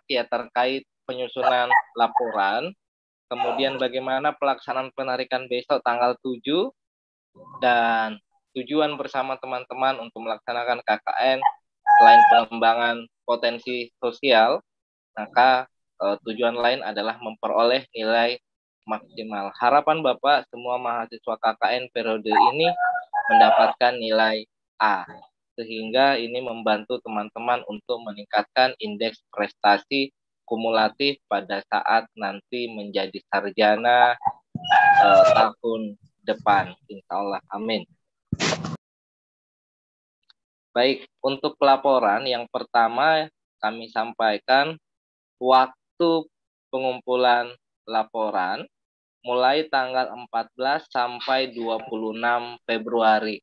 ya terkait penyusunan laporan, kemudian bagaimana pelaksanaan penarikan besok tanggal 7, dan tujuan bersama teman-teman untuk melaksanakan KKN selain pengembangan potensi sosial, maka tujuan lain adalah memperoleh nilai maksimal. Harapan Bapak semua mahasiswa KKN periode ini mendapatkan nilai A, sehingga ini membantu teman-teman untuk meningkatkan indeks prestasi kumulatif pada saat nanti menjadi sarjana tahun depan, insya Allah, amin. Baik, untuk pelaporan yang pertama kami sampaikan waktu pengumpulan laporan mulai tanggal 14 sampai 26 Februari.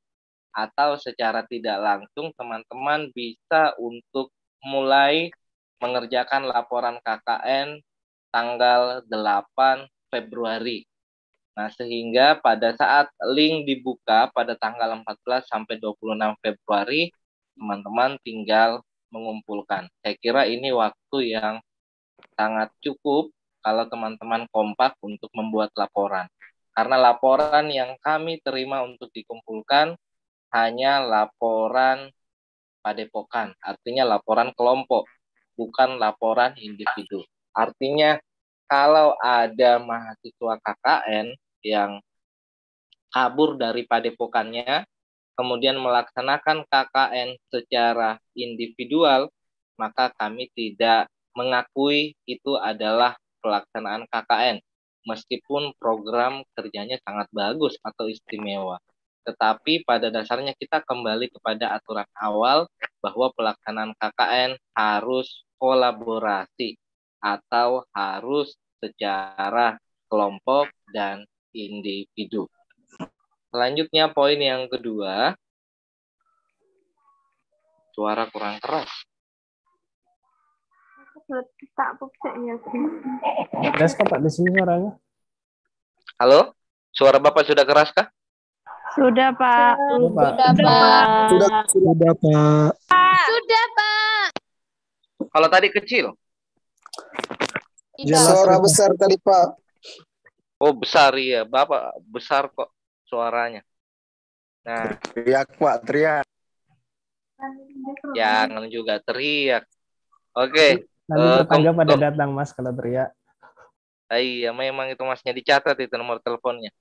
Atau secara tidak langsung teman-teman bisa untuk mulai mengerjakan laporan KKN tanggal 8 Februari. Nah, sehingga pada saat link dibuka pada tanggal 14 sampai 26 Februari, teman-teman tinggal mengumpulkan. Saya kira ini waktu yang sangat cukup kalau teman-teman kompak untuk membuat laporan. Karena laporan yang kami terima untuk dikumpulkan hanya laporan padepokan, artinya laporan kelompok, bukan laporan individu. Artinya kalau ada mahasiswa KKN yang kabur dari padepokannya, kemudian melaksanakan KKN secara individual, maka kami tidak mengakui itu adalah pelaksanaan KKN, meskipun program kerjanya sangat bagus atau istimewa. Tetapi pada dasarnya kita kembali kepada aturan awal bahwa pelaksanaan KKN harus kolaborasi atau harus secara kelompok dan individu. Selanjutnya poin yang kedua, suara kurang keras. Keras kok Pak di sini suaranya? Halo, suara Bapak sudah keras kah? Sudah, Pak. Sudah, Pak. Sudah, Pak. Sudah, Pak. Kalau tadi kecil? Suara besar tadi, Pak. Oh, besar ya. Bapak besar kok suaranya. Nah, Teriak, Pak, teriak. Jangan juga teriak. Oke. Nanti tetangga pada datang, Mas, kalau teriak. Iya, memang itu Masnya dicatat itu nomor teleponnya.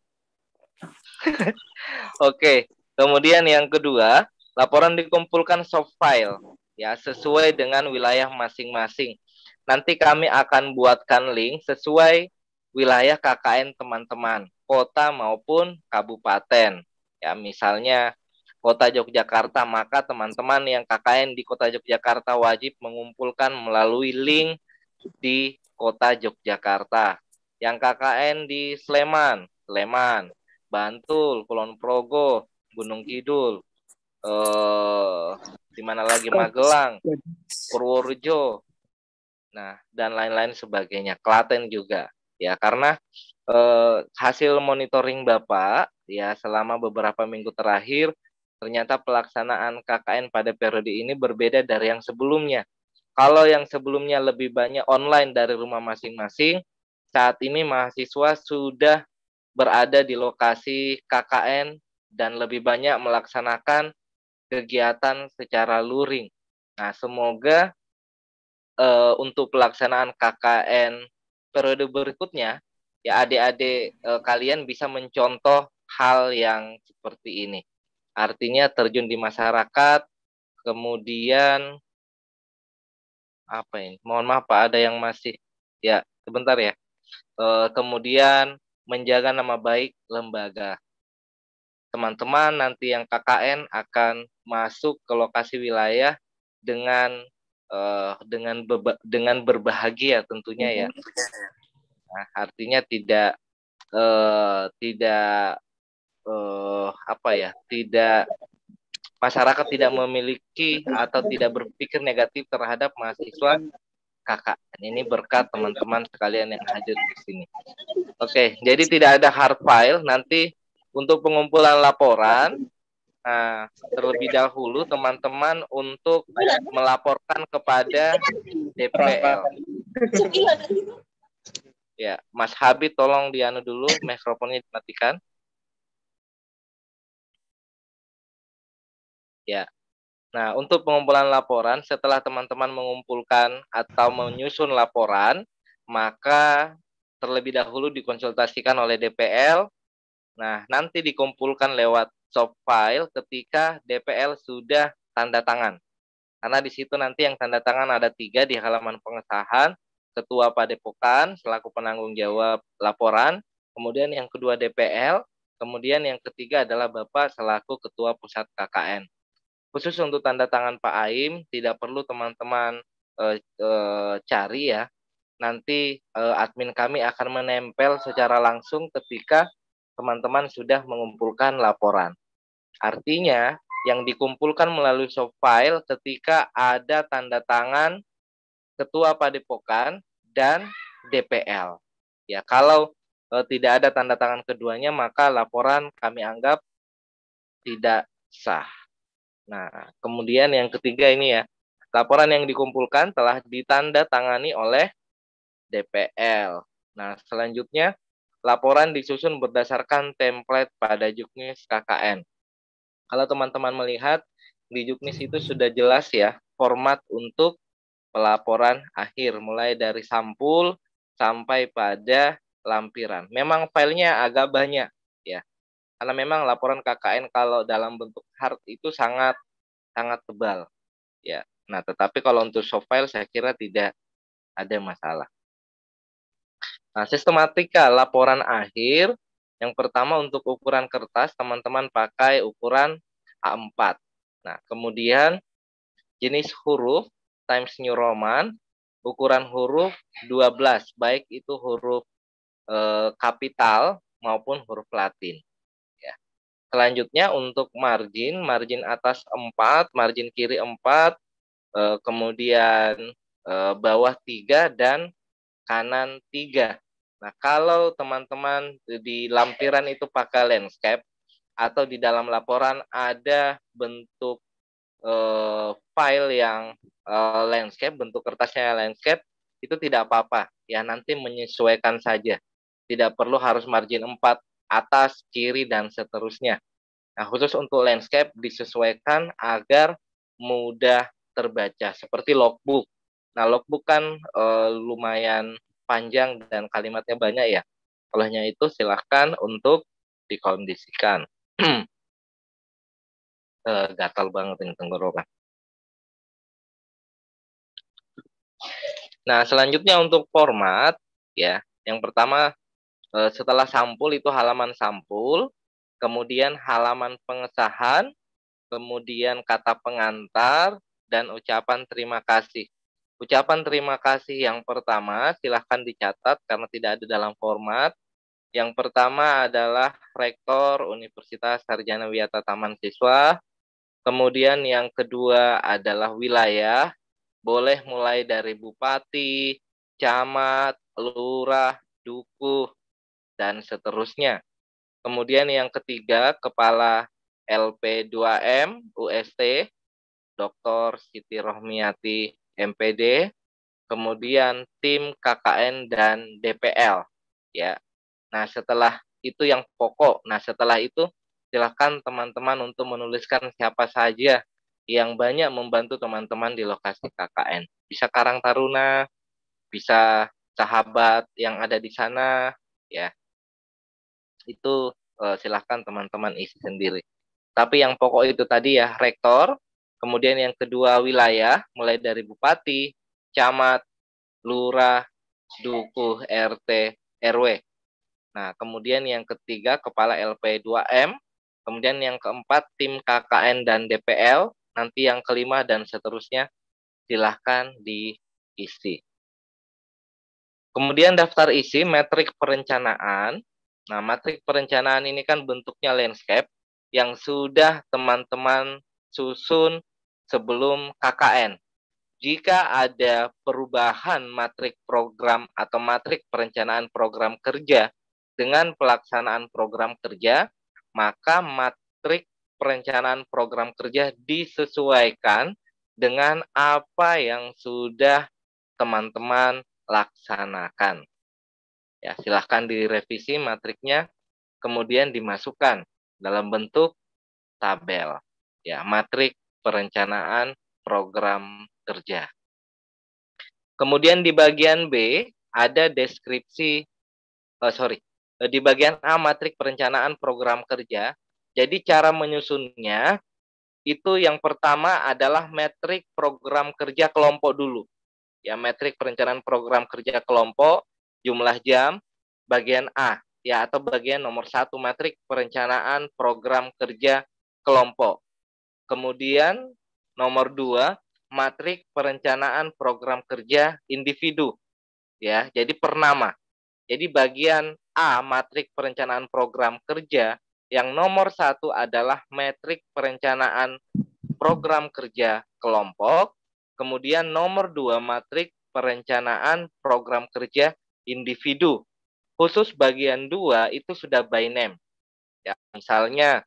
Oke. Kemudian yang kedua, laporan dikumpulkan soft file ya sesuai dengan wilayah masing-masing. Nanti kami akan buatkan link sesuai wilayah KKN teman-teman, kota maupun kabupaten. Ya, misalnya Kota Yogyakarta, maka teman-teman yang KKN di Kota Yogyakarta wajib mengumpulkan melalui link di Kota Yogyakarta. Yang KKN di Sleman, Bantul, Kulon Progo, Gunung Kidul, di mana lagi, Magelang, Purworejo, nah dan lain-lain sebagainya, Klaten juga. Ya, karena hasil monitoring Bapak ya selama beberapa minggu terakhir, ternyata pelaksanaan KKN pada periode ini berbeda dari yang sebelumnya. Kalau yang sebelumnya lebih banyak online dari rumah masing-masing, saat ini mahasiswa sudah berada di lokasi KKN dan lebih banyak melaksanakan kegiatan secara luring. Nah, semoga untuk pelaksanaan KKN periode berikutnya, ya adik-adik kalian bisa mencontoh hal yang seperti ini. Artinya terjun di masyarakat, kemudian apa ini? Mohon maaf Pak, ada yang masih ya sebentar ya. Kemudian menjaga nama baik lembaga. Teman-teman nanti yang KKN akan masuk ke lokasi wilayah dengan berbahagia tentunya ya. Nah, artinya tidak masyarakat tidak memiliki atau tidak berpikir negatif terhadap mahasiswa KKN. Ini berkat teman-teman sekalian yang hadir di sini. Oke, jadi tidak ada hard file. Nanti untuk pengumpulan laporan, Nah, terlebih dahulu teman-teman untuk melaporkan kepada DPL. Ya, Mas Habib tolong dianu dulu, mikrofonnya dimatikan. Ya. Nah, untuk pengumpulan laporan, setelah teman-teman mengumpulkan atau menyusun laporan, maka terlebih dahulu dikonsultasikan oleh DPL. Nah, nanti dikumpulkan lewat soft file ketika DPL sudah tanda tangan. Karena di situ nanti yang tanda tangan ada 3 di halaman pengesahan, Ketua Padepokan selaku penanggung jawab laporan, kemudian yang kedua DPL, kemudian yang ketiga adalah Bapak selaku Ketua Pusat KKN. Khusus untuk tanda tangan Pak Aim, tidak perlu teman-teman cari ya. Nanti admin kami akan menempel secara langsung ketika teman-teman sudah mengumpulkan laporan. Artinya, yang dikumpulkan melalui soft file ketika ada tanda tangan Ketua Padepokan dan DPL. Ya, kalau tidak ada tanda tangan keduanya, maka laporan kami anggap tidak sah. Nah, kemudian yang ketiga ini ya, laporan yang dikumpulkan telah ditandatangani oleh DPL. Nah, selanjutnya laporan disusun berdasarkan template pada Juknis KKN. Kalau teman-teman melihat di Juknis itu sudah jelas ya format untuk pelaporan akhir, mulai dari sampul sampai pada lampiran. Memang filenya agak banyak ya, karena memang laporan KKN kalau dalam bentuk hard itu sangat tebal ya. Nah, tetapi kalau untuk soft file saya kira tidak ada masalah. Nah, sistematika laporan akhir, yang pertama untuk ukuran kertas, teman-teman pakai ukuran A4. Nah, kemudian jenis huruf Times New Roman, ukuran huruf 12, baik itu huruf kapital maupun huruf Latin. Ya. Selanjutnya untuk margin atas 4, margin kiri 4, kemudian bawah 3, dan kanan 3. Nah, kalau teman-teman di lampiran itu pakai landscape atau di dalam laporan ada bentuk file yang landscape, bentuk kertasnya landscape, itu tidak apa-apa. Ya, nanti menyesuaikan saja. Tidak perlu harus margin 4 atas, kiri, dan seterusnya. Nah, khusus untuk landscape disesuaikan agar mudah terbaca, seperti logbook. Nah, logbook kan lumayan panjang dan kalimatnya banyak ya. Olehnya itu silahkan untuk dikondisikan. Gatal banget ini tenggorokan. Nah, selanjutnya untuk format ya. Yang pertama setelah sampul itu halaman sampul, kemudian halaman pengesahan, kemudian kata pengantar, dan ucapan terima kasih. Ucapan terima kasih yang pertama silahkan dicatat karena tidak ada dalam format. Yang pertama adalah Rektor Universitas Sarjana Wiyata Taman Siswa. Kemudian yang kedua adalah wilayah. Boleh mulai dari Bupati, Camat, Lurah, Dukuh, dan seterusnya. Kemudian yang ketiga, Kepala LP2M UST, Dr. Siti Rohmiati MPD, kemudian tim KKN dan DPL. Ya. Nah, setelah itu yang pokok. Nah, setelah itu silakan teman-teman untuk menuliskan siapa saja yang banyak membantu teman-teman di lokasi KKN. Bisa Karang Taruna, bisa sahabat yang ada di sana, ya. Itu silahkan teman-teman isi sendiri. Tapi yang pokok itu tadi ya, rektor, kemudian yang kedua wilayah, mulai dari bupati, camat, lurah, dukuh, RT, RW. Nah, kemudian yang ketiga kepala LP2M, kemudian yang keempat tim KKN dan DPL, nanti yang kelima dan seterusnya silahkan diisi. Kemudian daftar isi metrik perencanaan. Nah, metrik perencanaan ini kan bentuknya landscape yang sudah teman-teman susun sebelum KKN. Jika ada perubahan matrik program atau matrik perencanaan program kerja dengan pelaksanaan program kerja, maka matrik perencanaan program kerja disesuaikan dengan apa yang sudah teman-teman laksanakan. Ya, silahkan direvisi matriknya, kemudian dimasukkan dalam bentuk tabel. Ya, matrik perencanaan program kerja. Kemudian di bagian B ada deskripsi, di bagian A matrik perencanaan program kerja. Jadi cara menyusunnya itu yang pertama adalah metrik program kerja kelompok dulu. Ya, metrik perencanaan program kerja kelompok, jumlah jam, bagian A, ya, atau bagian nomor 1, metrik perencanaan program kerja kelompok. Kemudian nomor 2, matrik perencanaan program kerja individu, ya, jadi per nama. Jadi bagian A, matrik perencanaan program kerja, yang nomor 1 adalah metrik perencanaan program kerja kelompok. Kemudian nomor 2, matrik perencanaan program kerja individu. Khusus bagian 2 itu sudah by name. Ya, misalnya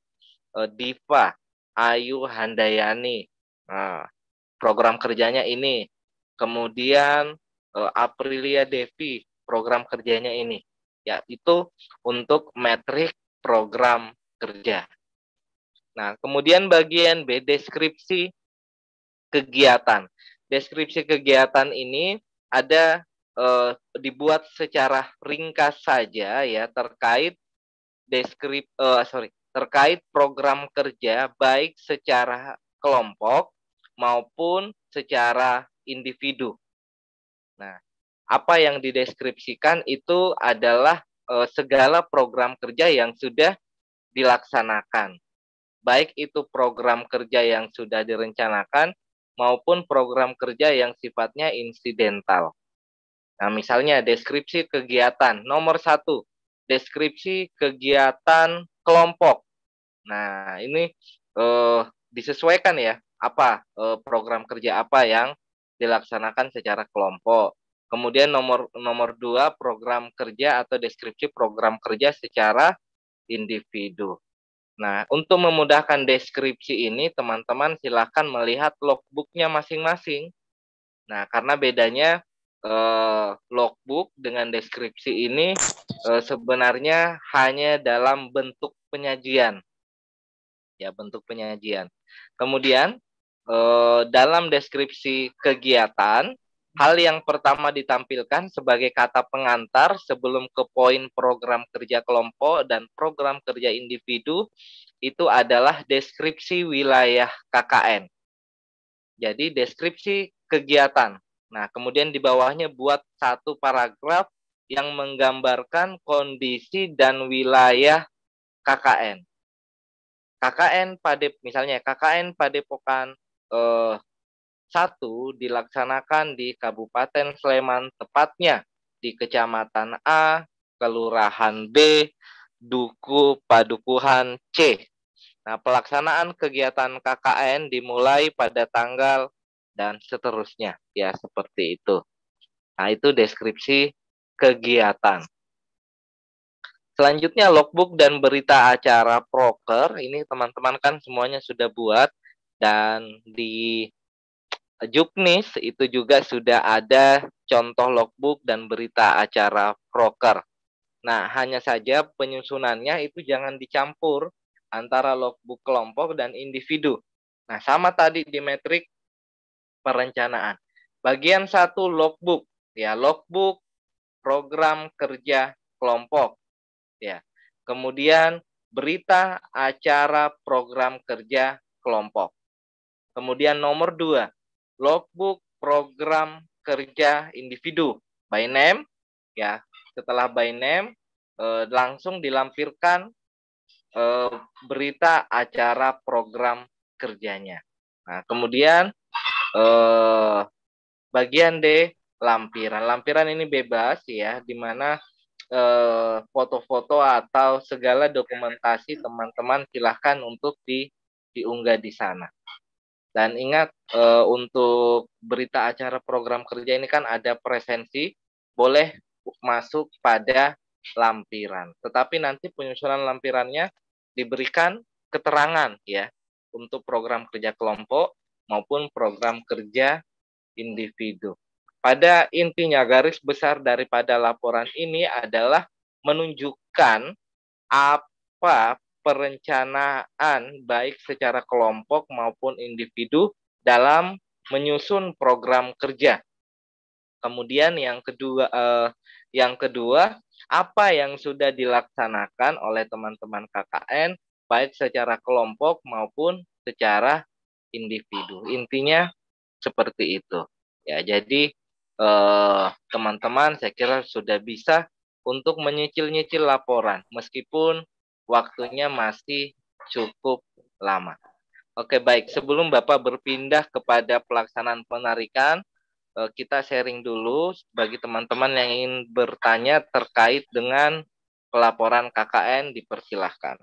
Diva Ayu Handayani. Nah, program kerjanya ini. Kemudian Aprilia Devi, program kerjanya ini. Ya, itu untuk metrik program kerja. Nah, kemudian bagian B, deskripsi kegiatan. Deskripsi kegiatan ini ada dibuat secara ringkas saja ya terkait terkait program kerja baik secara kelompok maupun secara individu. Nah, apa yang dideskripsikan itu adalah segala program kerja yang sudah dilaksanakan. Baik itu program kerja yang sudah direncanakan maupun program kerja yang sifatnya insidental. Nah, misalnya deskripsi kegiatan. Nomor 1, deskripsi kegiatan kelompok. Nah, ini disesuaikan ya, apa program kerja apa yang dilaksanakan secara kelompok. Kemudian nomor 2, program kerja atau deskripsi program kerja secara individu. Nah, untuk memudahkan deskripsi ini, teman-teman silahkan melihat logbooknya masing-masing. Nah, karena bedanya logbook dengan deskripsi ini sebenarnya hanya dalam bentuk penyajian. Ya, bentuk penyajian. Kemudian, dalam deskripsi kegiatan, hal yang pertama ditampilkan sebagai kata pengantar sebelum ke poin program kerja kelompok dan program kerja individu itu adalah deskripsi wilayah KKN. Jadi deskripsi kegiatan. Nah, kemudian di bawahnya buat satu paragraf yang menggambarkan kondisi dan wilayah KKN. Misalnya KKN Padepokan 1 dilaksanakan di Kabupaten Sleman, tepatnya di Kecamatan A, Kelurahan B, Duku Padukuhan C. Nah, pelaksanaan kegiatan KKN dimulai pada tanggal dan seterusnya, ya seperti itu. Nah, itu deskripsi kegiatan. Selanjutnya logbook dan berita acara proker. Ini teman-teman kan semuanya sudah buat, dan di Juknis itu juga sudah ada contoh logbook dan berita acara proker. Nah, hanya saja penyusunannya itu jangan dicampur antara logbook kelompok dan individu. Nah, sama tadi di metrik perencanaan. Bagian 1 logbook, ya, logbook program kerja kelompok, ya. Kemudian berita acara program kerja kelompok. Kemudian nomor 2, logbook program kerja individu by name, ya. Setelah by name langsung dilampirkan berita acara program kerjanya. Nah, kemudian bagian D, lampiran. Lampiran ini bebas ya, di mana foto-foto atau segala dokumentasi teman-teman silahkan untuk diunggah di sana. Dan ingat, untuk berita acara program kerja ini kan ada presensi, boleh masuk pada lampiran. Tetapi nanti penyusunan lampirannya diberikan keterangan ya untuk program kerja kelompok maupun program kerja individu. Pada intinya garis besar daripada laporan ini adalah menunjukkan apa perencanaan baik secara kelompok maupun individu dalam menyusun program kerja. Kemudian yang kedua, apa yang sudah dilaksanakan oleh teman-teman KKN baik secara kelompok maupun secara individu. Intinya seperti itu. Ya, jadi teman-teman saya kira sudah bisa untuk menyicil-nyicil laporan meskipun waktunya masih cukup lama. Oke, baik. Sebelum Bapak berpindah kepada pelaksanaan penarikan, kita sharing dulu bagi teman-teman yang ingin bertanya terkait dengan pelaporan KKN, dipersilahkan.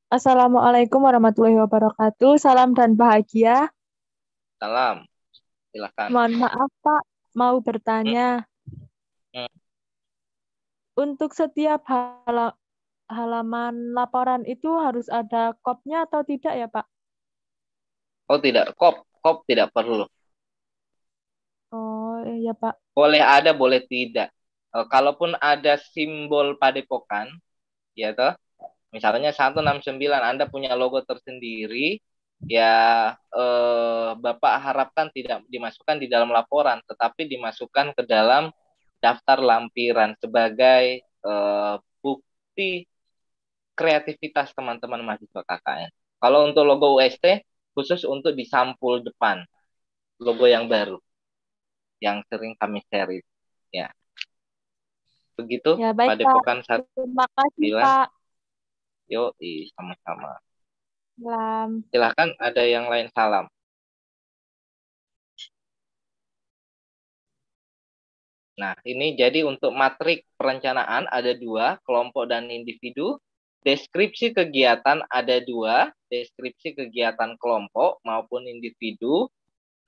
Assalamualaikum warahmatullahi wabarakatuh. Salam dan bahagia. Salam. Silakan. Mohon maaf Pak, mau bertanya. Untuk setiap halaman laporan itu harus ada kopnya atau tidak ya Pak? Oh tidak, kop tidak perlu. Oh iya Pak. Boleh ada, boleh tidak. Kalaupun ada simbol padepokan, ya toh, misalnya 169 Anda punya logo tersendiri, ya Bapak harapkan tidak dimasukkan di dalam laporan, tetapi dimasukkan ke dalam daftar lampiran sebagai bukti kreativitas teman-teman mahasiswa KKN. Kalau untuk logo UST, khusus untuk di sampul depan, logo yang baru, yang sering kami share. Ya, begitu Ya baik Padepokan Pak. Terima kasih Pak. Yoi, sama-sama. Salam. Silahkan, ada yang lain salam. Nah, ini jadi untuk matrik perencanaan ada 2, kelompok dan individu. Deskripsi kegiatan ada 2, deskripsi kegiatan kelompok maupun individu.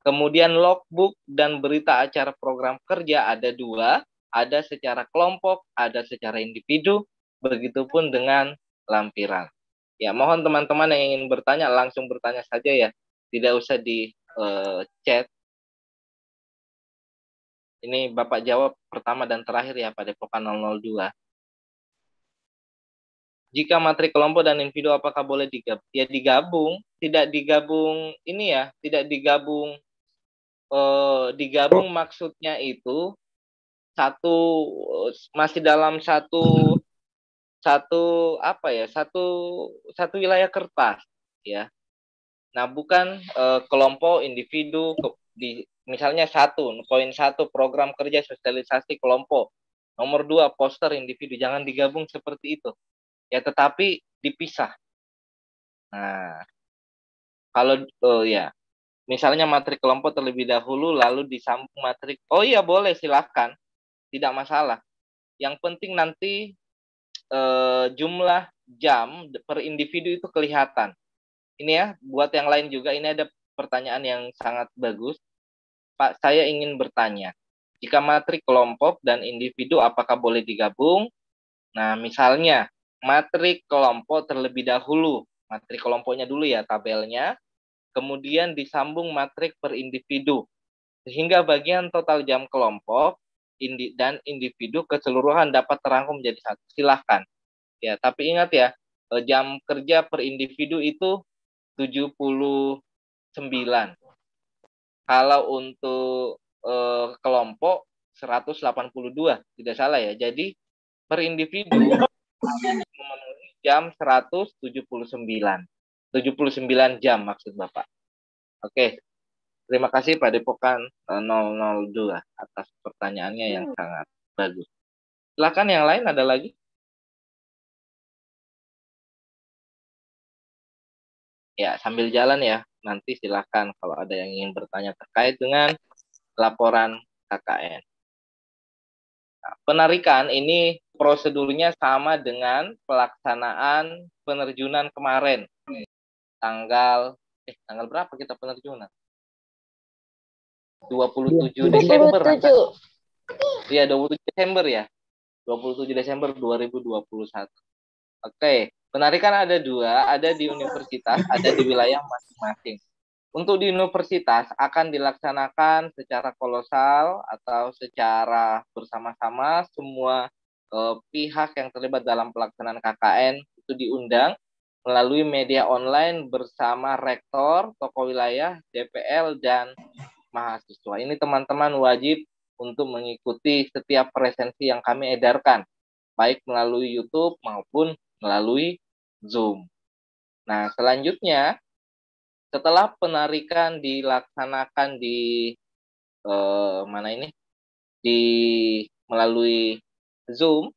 Kemudian logbook dan berita acara program kerja ada 2, ada secara kelompok, ada secara individu. Begitupun dengan lampiran. Ya, mohon teman-teman yang ingin bertanya langsung bertanya saja ya. Tidak usah di chat. Ini Bapak jawab pertama dan terakhir ya pada Padepokan 002. Jika matrik kelompok dan individu apakah boleh digabung? Ya digabung, tidak digabung ini ya, tidak digabung. Digabung maksudnya itu masih dalam satu apa ya, satu wilayah kertas ya. Nah, bukan kelompok individu misalnya poin 1 program kerja sosialisasi kelompok, nomor 2 poster individu, jangan digabung seperti itu ya, tetapi dipisah. Nah, kalau ya misalnya matrik kelompok terlebih dahulu lalu disambung matrik, oh iya boleh, silahkan, tidak masalah. Yang penting nanti jumlah jam per individu itu kelihatan. Ini ya, buat yang lain juga, ini ada pertanyaan yang sangat bagus. Pak, saya ingin bertanya, jika matrik kelompok dan individu apakah boleh digabung? Nah, misalnya matrik kelompok terlebih dahulu, matrik kelompoknya dulu ya tabelnya, kemudian disambung matrik per individu, sehingga bagian total jam kelompok dan individu keseluruhan dapat terangkum menjadi satu. Silahkan. Ya, tapi ingat ya, jam kerja per individu itu 79. Kalau untuk kelompok 182, tidak salah ya. Jadi per individu memenuhi jam 179. 79 jam maksud Bapak. Oke. Terima kasih Pak Depokan 002 atas pertanyaannya yang sangat bagus. Silakan yang lain, ada lagi? Ya, sambil jalan ya. Nanti silakan kalau ada yang ingin bertanya terkait dengan laporan KKN. Nah, penarikan ini prosedurnya sama dengan pelaksanaan penerjunan kemarin. Tanggal berapa kita penerjunan? 27 Desember. 27. Iya, 27 Desember ya. 27 Desember 2021. Oke, penarikan ada dua, ada di universitas, ada di wilayah masing-masing. Untuk di universitas akan dilaksanakan secara kolosal atau secara bersama-sama, semua pihak yang terlibat dalam pelaksanaan KKN itu diundang melalui media online bersama rektor, tokoh wilayah, DPL, dan mahasiswa. Ini teman-teman wajib untuk mengikuti setiap presensi yang kami edarkan, baik melalui YouTube maupun melalui Zoom. Nah, selanjutnya, setelah penarikan dilaksanakan di melalui Zoom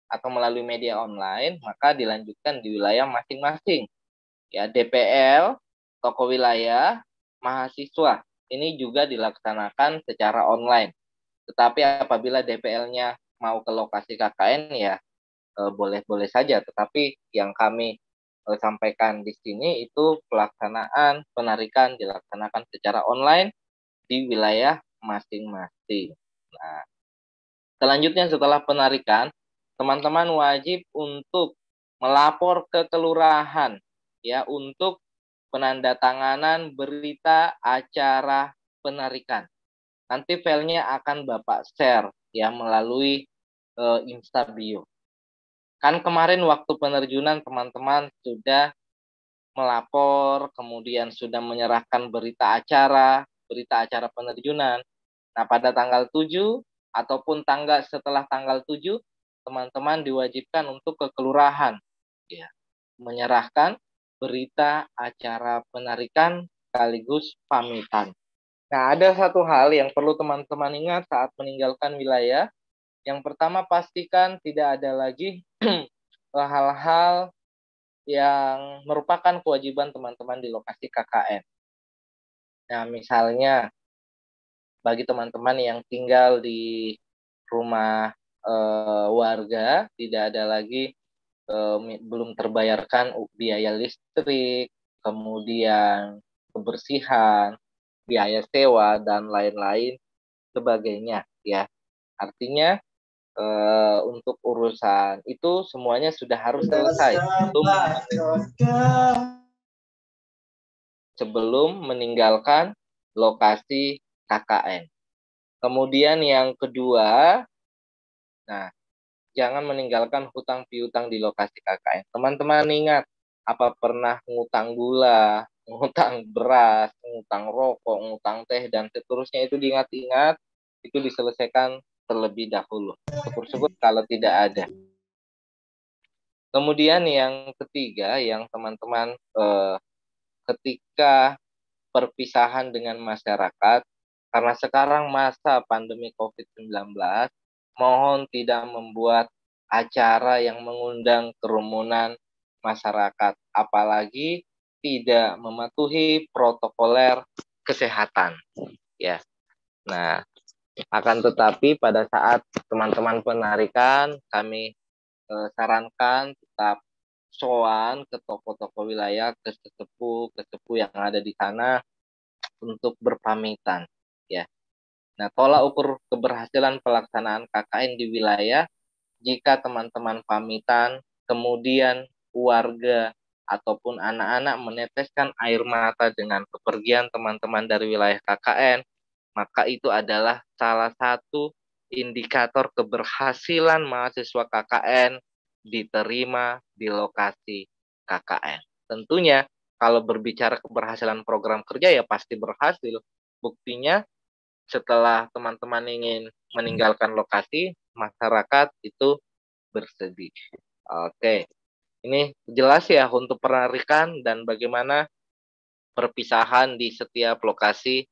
atau melalui media online, maka dilanjutkan di wilayah masing-masing. Ya, DPL, tokoh wilayah, mahasiswa. Ini juga dilaksanakan secara online. Tetapi apabila DPL-nya mau ke lokasi KKN ya boleh-boleh saja. Tetapi yang kami sampaikan di sini itu pelaksanaan penarikan dilaksanakan secara online di wilayah masing-masing. Nah, selanjutnya setelah penarikan, teman-teman wajib untuk melapor ke kelurahan ya untuk penandatanganan berita acara penarikan. Nanti filenya akan Bapak share ya melalui Instabio. Kan kemarin waktu penerjunan teman-teman sudah melapor, kemudian sudah menyerahkan berita acara penerjunan. Nah, pada tanggal 7 ataupun setelah tanggal 7, teman-teman diwajibkan untuk ke kelurahan ya, menyerahkan berita acara penarikan sekaligus pamitan. Nah, ada satu hal yang perlu teman-teman ingat saat meninggalkan wilayah. Yang pertama, pastikan tidak ada lagi hal-hal yang merupakan kewajiban teman-teman di lokasi KKN. Nah, misalnya bagi teman-teman yang tinggal di rumah warga, tidak ada lagi belum terbayarkan biaya listrik, kemudian kebersihan, biaya sewa, dan lain-lain sebagainya. Ya, artinya untuk urusan itu semuanya sudah harus selesai sebelum meninggalkan lokasi KKN. Kemudian yang kedua, nah, jangan meninggalkan hutang piutang di lokasi KKN. Teman-teman ingat, apa pernah ngutang gula, ngutang beras, ngutang rokok, ngutang teh, dan seterusnya itu diingat-ingat, itu diselesaikan terlebih dahulu. Syukur-syukur kalau tidak ada. Kemudian yang ketiga, yang teman-teman ketika perpisahan dengan masyarakat, karena sekarang masa pandemi COVID-19, mohon tidak membuat acara yang mengundang kerumunan masyarakat, apalagi tidak mematuhi protokoler kesehatan. Ya. Nah, akan tetapi pada saat teman-teman penarikan, kami sarankan tetap sowan ke toko-toko wilayah, ke sesepuh yang ada di sana untuk berpamitan. Ya. Nah, tolak ukur keberhasilan pelaksanaan KKN di wilayah jika teman-teman pamitan, kemudian warga ataupun anak-anak meneteskan air mata dengan kepergian teman-teman dari wilayah KKN, maka itu adalah salah satu indikator keberhasilan mahasiswa KKN diterima di lokasi KKN. Tentunya kalau berbicara keberhasilan program kerja ya pasti berhasil. Buktinya setelah teman-teman ingin meninggalkan lokasi, masyarakat itu bersedih. Oke, ini jelas ya untuk penarikan dan bagaimana perpisahan di setiap lokasi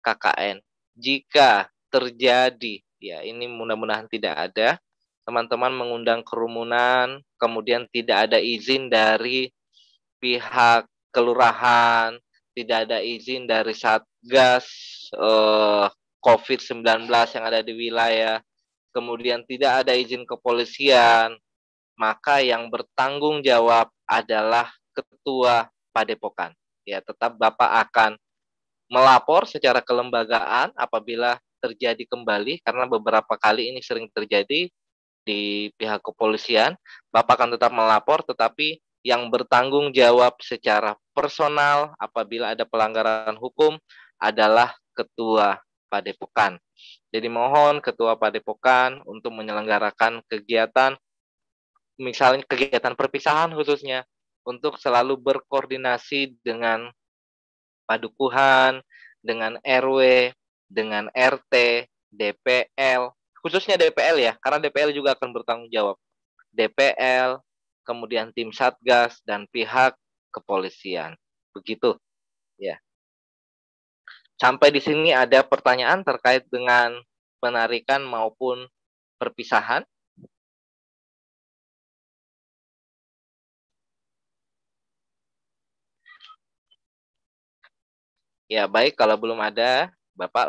KKN. Jika terjadi, ya ini mudah-mudahan tidak ada, teman-teman mengundang kerumunan, kemudian tidak ada izin dari pihak kelurahan, tidak ada izin dari Satgas COVID-19 yang ada di wilayah, kemudian tidak ada izin kepolisian, maka yang bertanggung jawab adalah Ketua Padepokan. Ya, tetap Bapak akan melapor secara kelembagaan apabila terjadi kembali, karena beberapa kali ini sering terjadi di pihak kepolisian. Bapak akan tetap melapor, tetapi yang bertanggung jawab secara personal apabila ada pelanggaran hukum adalah Ketua Padepokan. Jadi mohon Ketua Padepokan untuk menyelenggarakan kegiatan, misalnya kegiatan perpisahan khususnya, untuk selalu berkoordinasi dengan Padukuhan, dengan RW, dengan RT, DPL, khususnya DPL ya, karena DPL juga akan bertanggung jawab. DPL, kemudian tim Satgas, dan pihak kepolisian. Begitu. Ya. Sampai di sini ada pertanyaan terkait dengan penarikan maupun perpisahan? Ya, baik. Kalau belum ada, Bapak